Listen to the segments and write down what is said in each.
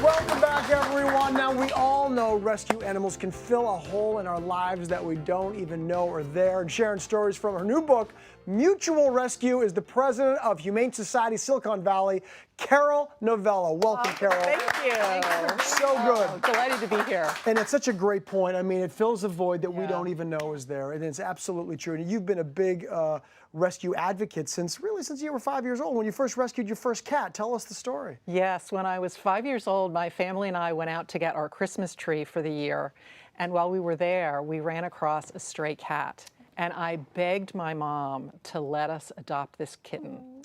Welcome back, everyone. Now, we all know rescue animals can fill a hole in our lives that we don't even know are there. And sharing stories from her new book, Mutual Rescue, is the president of Humane Society Silicon Valley, Carol Novello. Welcome, Carol. Thank you. So good. Oh, delighted to be here. And it's such a great point. I mean, it fills a void that we Yeah. don't even know is there. And it's absolutely true. And you've been a big rescue advocate since you were 5 years old, when you first rescued your first cat. Tell us the story. Yes, when I was 5 years old, my family and I went out to get our Christmas tree for the year. And while we were there, we ran across a stray cat. And I begged my mom to let us adopt this kitten.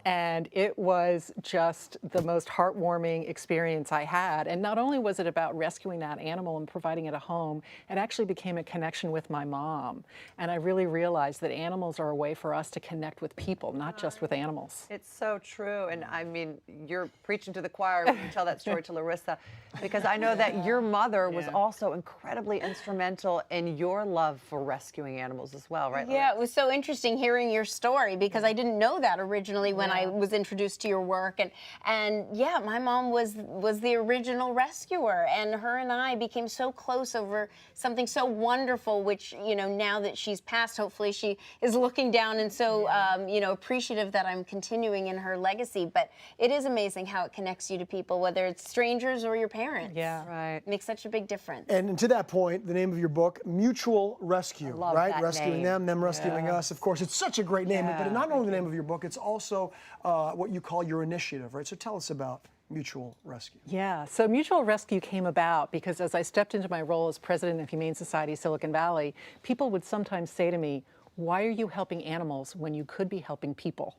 And it was just the most heartwarming experience I had. And not only was it about rescuing that animal and providing it a home, it actually became a connection with my mom. And I really realized that animals are a way for us to connect with people, not just with animals. It's so true. And I mean, you're preaching to the choir when you tell that story to Larissa, because I know that your mother was also incredibly instrumental in your love for rescuing animals as well, right? Yeah, it was so interesting hearing your story, because I didn't know that originally when I was introduced to your work. And yeah, my mom was the original rescuer, and her and I became so close over something so wonderful, which, you know, now that she's passed, hopefully she is looking down and so, you know, appreciative that I'm continuing in her legacy. But it is amazing how it connects you to people, whether it's strangers or your parents. Yeah. Right. It makes such a big difference. And to that point, the name of your book, Mutual Rescue, love right? that Rescuing name. them rescuing us. Of course, it's such a great name, but not only the name of your book, it's also what you call your initiative, right? So tell us about Mutual Rescue. Yeah, so Mutual Rescue came about because as I stepped into my role as president of Humane Society Silicon Valley, people would sometimes say to me, "Why are you helping animals when you could be helping people?"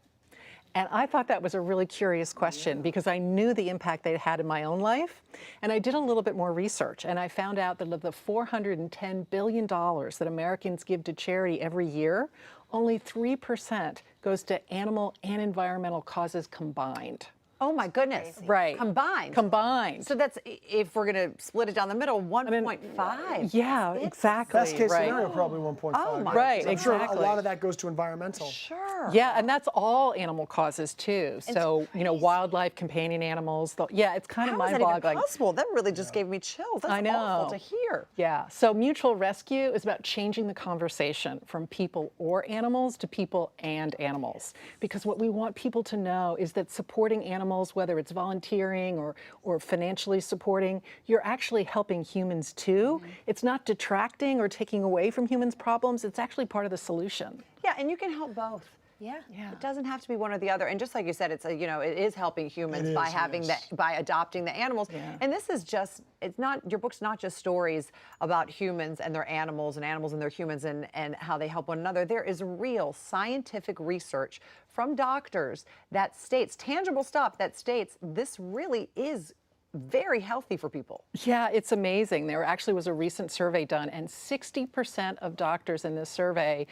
And I thought that was a really curious question because I knew the impact they had in my own life. And I did a little bit more research, and I found out that of the $410 billion that Americans give to charity every year, only 3% goes to animal and environmental causes combined. Oh my goodness. Right. Combined. Combined. So that's, if we're going to split it down the middle, 1.5. Yeah, exactly. Best case right. scenario, probably 1.5. Oh my Right, I'm sure exactly. a lot of that goes to environmental. Sure. Yeah, and that's all animal causes too. So, you know, wildlife, companion animals. Yeah, it's kind of How is that even mind-boggling. possible? That really just gave me chills. That's I know. awful to hear. Yeah, so Mutual Rescue is about changing the conversation from people or animals to people and animals. Because what we want people to know is that supporting animals, whether it's volunteering or financially supporting, you're actually helping humans too. It's not detracting or taking away from humans' problems. It's actually part of the solution. Yeah, and you can help both. Yeah. It doesn't have to be one or the other. And just like you said, it's a, you know, it is helping humans by having by adopting the animals. Yeah. And this is just, it's not, your book's not just stories about humans and their animals and animals and their humans and how they help one another. There is real scientific research from doctors that states, tangible stuff that states this really is very healthy for people. Yeah, it's amazing. There actually was a recent survey done, and 60% of doctors in this survey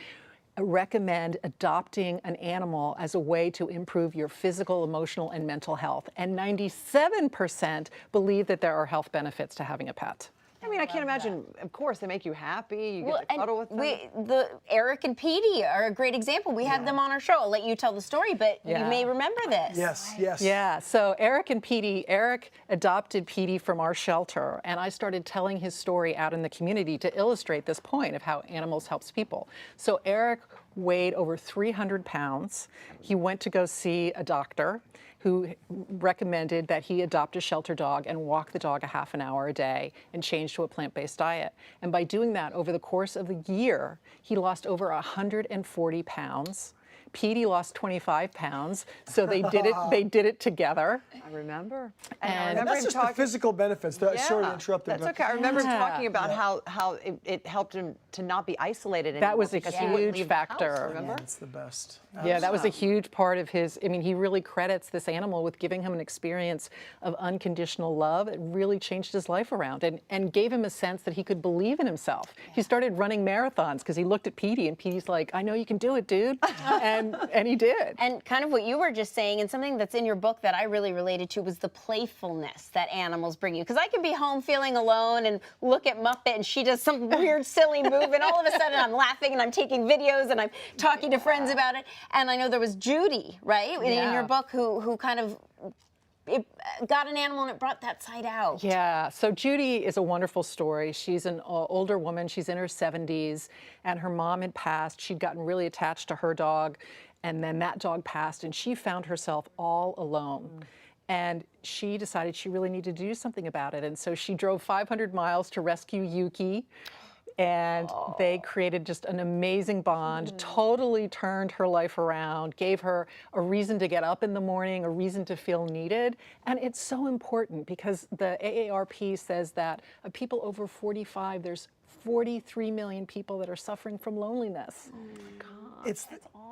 recommend adopting an animal as a way to improve your physical, emotional, and mental health. And 97% believe that there are health benefits to having a pet. I mean, I can't imagine, of course, they make you happy, you get to cuddle with them. Eric and Petey are a great example. We had them on our show. I'll let you tell the story, but you may remember this. Yes, yes. Yeah, so Eric adopted Petey from our shelter, and I started telling his story out in the community to illustrate this point of how animals helps people. So Eric weighed over 300 pounds. He went to go see a doctor who recommended that he adopt a shelter dog and walk the dog a half an hour a day and change to a plant-based diet. And by doing that over the course of the year, he lost over 140 pounds. Petey lost 25 pounds, so they did it. They did it together. I remember. And that's just the physical benefits. Sorry to interrupt. That's okay. I remember talking about how it helped him to not be isolated anymore. That was a because he wouldn't huge leave the house, factor. remember? It's the best. Yeah, that was a huge part of his, I mean, he really credits this animal with giving him an experience of unconditional love. It really changed his life around and gave him a sense that he could believe in himself. He started running marathons because he looked at Petey, and Petey's like, "I know you can do it, dude." and he did. And kind of what you were just saying, and something that's in your book that I really related to, was the playfulness that animals bring you. Because I could be home feeling alone and look at Muppet, and she does some weird, silly move, and all of a sudden I'm laughing and I'm taking videos and I'm talking to friends about it. And I know there was Judy, right, in your book, who kind of got an animal and it brought that side out. Yeah, so Judy is a wonderful story. She's an older woman, she's in her 70s, and her mom had passed. She'd gotten really attached to her dog, and then that dog passed, and she found herself all alone. And she decided she really needed to do something about it. And so she drove 500 miles to rescue Yuki. And they created just an amazing bond, totally turned her life around, gave her a reason to get up in the morning, a reason to feel needed. And it's so important because the AARP says that of people over 45, there's 43 million people that are suffering from loneliness.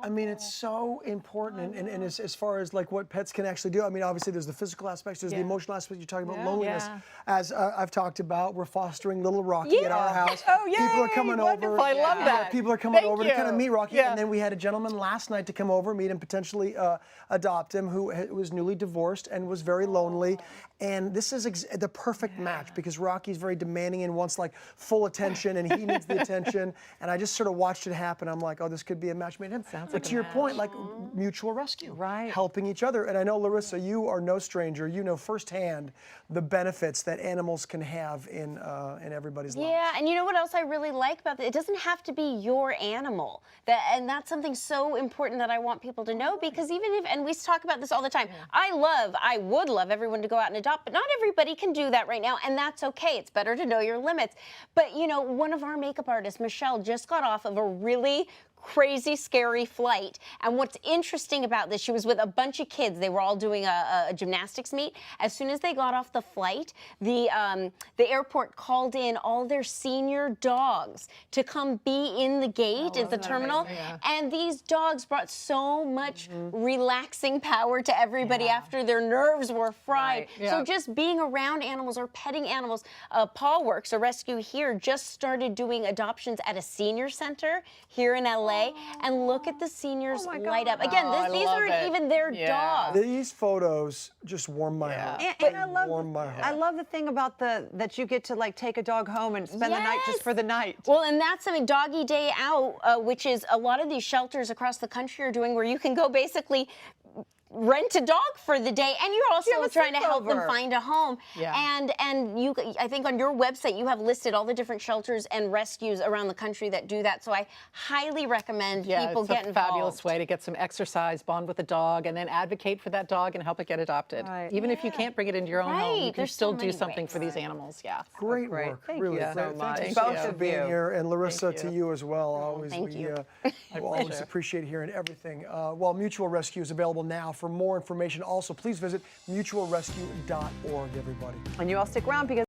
I mean, it's so important, and as far as like what pets can actually do, I mean, obviously there's the physical aspects, there's the emotional aspect. You're talking about loneliness. Yeah. As I've talked about, we're fostering little Rocky at our house. Oh, yay! People are coming over. I love that. People are coming Thank over you. to kind of meet Rocky, Yeah. and then we had a gentleman last night to come over, meet him, potentially adopt him, who was newly divorced and was very lonely. And this is the perfect match because Rocky's very demanding and wants like full attention, and he needs the attention. And I just sort of watched it happen. I'm like, oh, this could be a match made in heaven. But to your point, like mutual rescue, Right. helping each other. And I know, Larissa, you are no stranger. You know firsthand the benefits that animals can have in everybody's lives. Yeah, and you know what else I really like about that? It doesn't have to be your animal. And that's something so important that I want people to know, because even if, and we talk about this all the time, I would love everyone to go out and adopt, but not everybody can do that right now, and that's okay. It's better to know your limits. But you know, one of our makeup artists, Michelle, just got off of a really crazy, scary flight. And what's interesting about this, she was with a bunch of kids. They were all doing a gymnastics meet. As soon as they got off the flight, the airport called in all their senior dogs to come be in the gate at the terminal. And these dogs brought so much relaxing power to everybody after their nerves were fried. So just being around animals or petting animals. Paul Works, a rescue here, just started doing adoptions at a senior center here in LA. And look at the seniors light up. Again, these aren't even their dogs. These photos just warm my heart. And I love warm my heart. I love the thing about that you get to like take a dog home and spend the night just for the night. Well, and that's something Doggy Day Out, which is a lot of these shelters across the country are doing, where you can go basically rent a dog for the day, and you're also trying to help them find a home. And you, I think on your website you have listed all the different shelters and rescues around the country that do that. So I highly recommend people it's get a involved. fabulous way to get some exercise, bond with the dog, and then advocate for that dog and help it get adopted. Even if you can't bring it into your own home, you can There's still so do many something ways. for these animals. Great work. Really you so great. much. Thank you Both so much for of being you. here, and Larissa, to you as well. Always, thank you. We always appreciate hearing everything. Well, Mutual Rescue is available now. For more information, also please visit mutualrescue.org, everybody. And you all stick around because